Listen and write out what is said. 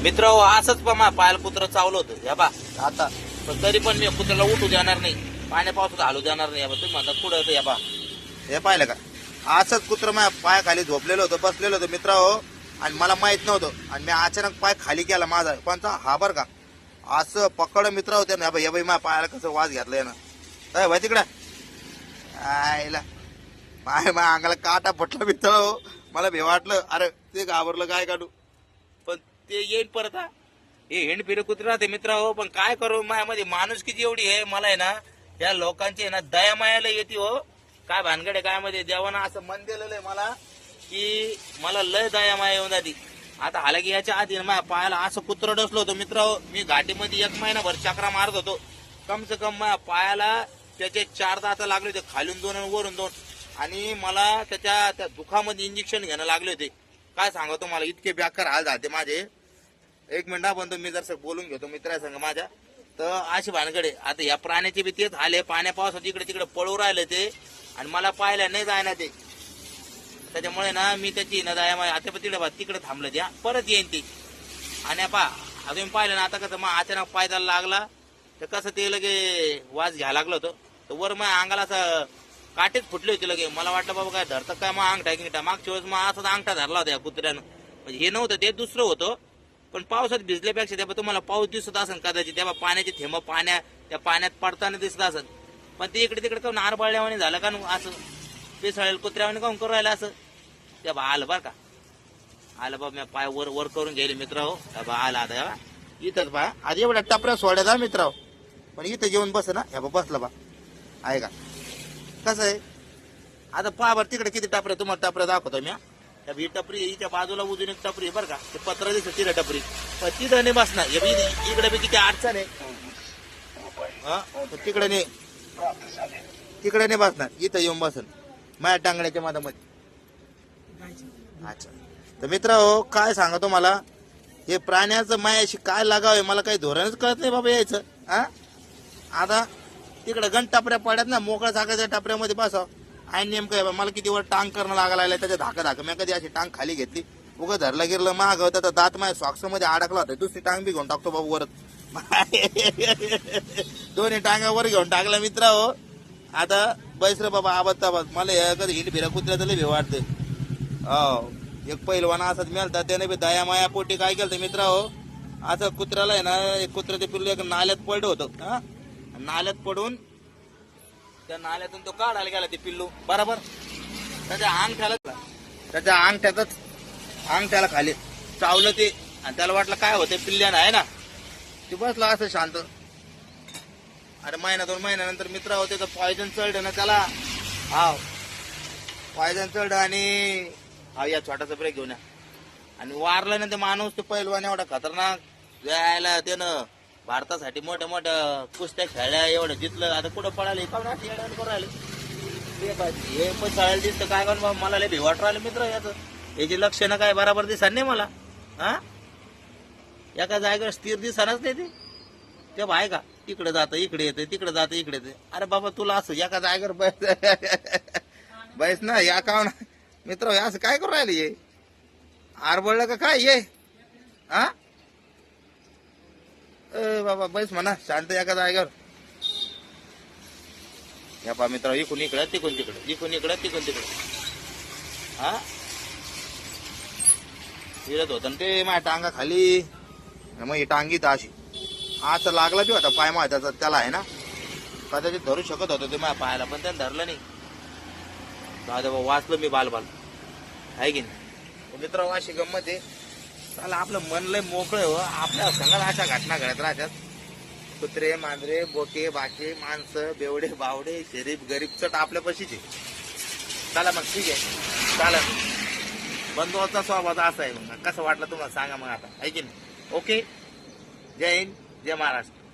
मित्र असंच पण माझ्या पायाला कुत्र चावलं होतं या बा आता. पण तरी पण मी कुत्र्याला उठू देणार नाही, पाण्या पावसात हालू देणार नाही. या बा तुम्ही म्हणतात पुढे होतं या बा, हे पाहिलं का? असंच कुत्र माझ्या पायाखाली झोपलेलं होतं, बसलेलं होतं मित्र हो. आणि मला माहित नव्हतं आणि मी अचानक पाय खाली केला माझा कोणता हा बर का. असं पकड मित्र होते ना या बाई माझ्या पायाला कसं वाज घेतलंय ना. काय भाई तिकडं आयला माझ्या अंगाला काटा फुटला मित्र हो. मला भे वाटलं अरे ते घाबरलं काय काढू, पण ते येईल परत. हा हे हेंड फिरे कुत्रे राहते मित्र हो. पण काय करू माझ्यामध्ये माणूस किती एवढी आहे, मला आहे ना या लोकांची आहे ना दया मायाला येते हो. काय भानगडे काय मध्ये देवाना असं मन दिलेलं आहे मला की मला लय दया माया येऊन जाती. आता हालाकी याच्या आधी माझ्या पायाला असं कुत्र डसलं होतं मित्र हो. मी घाटीमध्ये 1 महिनाभर चक्रा मारत होतो. कम से कम माझ्या पायाला त्याचे 4 दात लागले होते, खालून 2 आणि वरून 2. आणि मला त्या दुखामध्ये इंजेक्शन घेणं लागले होते. काय सांगा तुम्हाला इतके बेकार हाल झाले माझे. 1 मिनिट पण मी जर बोलून घेतो मित्रासंग माझ्या. तर अशी भानगडे आता या प्राण्याचे बी तेच हाल आहे. पाण्या पावसात इकडे तिकडे पळू राहिले ते आणि मला पाहायला नाही जायना ते. त्याच्यामुळे ना मी त्याची न जाया आता पण तिकडे थांबलं द्या, परत येईन ती. आणि पा अजून पाहिलं ना आता कसं मग अचानक पायदाला लागला तर कसं ते लगे वाज घ्यायला लागलं होतं. तर वर मग अंगाला असं काटेच फुटले होते लगे. मला वाटलं बाबा काय धरतं काय मग अंगठा की मागच्या वेळेस मग असाच अंगठा धरला होता या कुत्र्यानं. म्हणजे हे नव्हतं ते दुसरं होतं. पण पावसात भिजल्यापेक्षा त्या तुम्हाला पाऊस दिसत असेल कदाचित, तेव्हा पाण्याचे थेंब त्या पाण्यात पडताना दिसत असेल. पण ते इकडे तिकडे काऊन नारबाळल्यावाने झालं का असं पिसळेल कुत्र्यावाने काऊन करू राहिलं असं. त्या बा आलं बरं का, आलं बाबा मी पाय वर वर करून गेले मित्र हो. बा आला आता इथंच बा आधी एवढ्या टपऱ्या सोडायचा मित्र हो. पण इथं जेवण बस ना ह्या बा बसला बा आहे का. कसं आहे आता पहा बरं तिकडे किती टपऱ्या, तुम्हाला टपऱ्या दाखवतो मी. ही टपरी हिच्या बाजूला उजून एक टपरी बरं का, ते पत्र दिसत तिला टपरी. पण तिथं नाही बसणार इकडे बी किती अडचण आहे. तिकडे नाही बसणार, इथं येऊन बसन माझ्या टांगण्याच्या मधामध्ये. अच्छा तर मित्र हो काय सांगा तुम्हाला, हे प्राण्याचं मायाशी काय लागावं मला काही धोरणच कळत नाही बाबा यायचं. आता तिकडे गण टपऱ्या पडल्यात ना, मोकळ्या जागाच्या टपऱ्यामध्ये बसाव. आणि नेमकं मला किती वर टांग करणं लागायला लागलं त्याच्या धाका मी कधी अशी टांग खाली घेतली उगं धरलं गिरलं माग त्याचा दात माझ्या सॉक्स मध्ये अडकला होता. दुसरी टांग बी घेऊन टाकतो बाबा वरच. दोन्ही टांगावर घेऊन टाकला मित्र हो. आता बैस रे बाबा आबाद मला कधी हिंड फिरा कुत्र्याचं लय वाटतं. हो एक पहिलवान असाच मिळालता, त्याने बी दया माया पोटी काय केलं मित्र हो. असं कुत्र्याला आहे ना एक कुत्र्याचे पिल्लू एक नाल्यात पडलं होतं. नाल्यात पडून त्या नाल्यातून तो काढायला गेला ते पिल्लू बरोबर. त्याच्या अंगठ्याला खाली चावलं ते. आणि त्याला वाटलं काय होतं पिल्ल्यानं आहे ना, ते बसला असं शांत. अरे 1-2 महिन्यानंतर मित्र होते तर पॉयझन चढलं ना त्याला. हा पॉयझन चढलं आणि हा या छोटासा ब्रेक घेऊन आणि वारलं ना ते माणूस. ते पैलवान एवढा खतरनाक जायला त्यानं भारतासाठी मोठ्या मोठ्या कुस्त्या खेळल्या एवढं जितलं. आता कुठं पळाले का करून राहिले हे पण चाळायला दिसतं काय करून बाबा. मला लय भिवाट राहिलं मित्र याचं. याची लक्षणं काय बराबर दिसत नाही मला. एका जागेवर स्थिर दिसणारच नाही ते भाई का. तिकडे जातं इकडे येते, तिकडे जातं इकडे येते. अरे बाबा तुला असं एका जागेवर बैस ना या का मित्र असं काय करू राहिले ये आरबळलं का काय ये. बाबा बैस म्हणा शांत एका जागेवर. या पा मित्र इकून इकडं तिकून तिकडे, इकून इकडं तिकून तिकडे. फिरत होत ते माझ्या टांगा खाली. मग ही टांगी तर अशी असं लागला बी होता पाय माझ्या त्याला आहे ना. कदाचित धरू शकत होतं ते माझ्या पायाला, पण त्यानं धरलं नाही. दादा वाचलं मी बाल आहे की नाही. मित्र अशी गंमत आहे. त्याला आपलं मन लय मोकळं हो. आपल्या संघात अशा घटना घडत राहतात. कुत्रे मांजरे बोके बाके माणसं बेवडे बावडे शरीफ गरीब चट आपल्या पशीचे. चला मग ठीक आहे चालेल. बंधुचा स्वभाव असा आहे. मग कसं वाटलं तुम्हाला सांगा मग आता आहे की नाही. ओके जय हिंद जय महाराष्ट्र.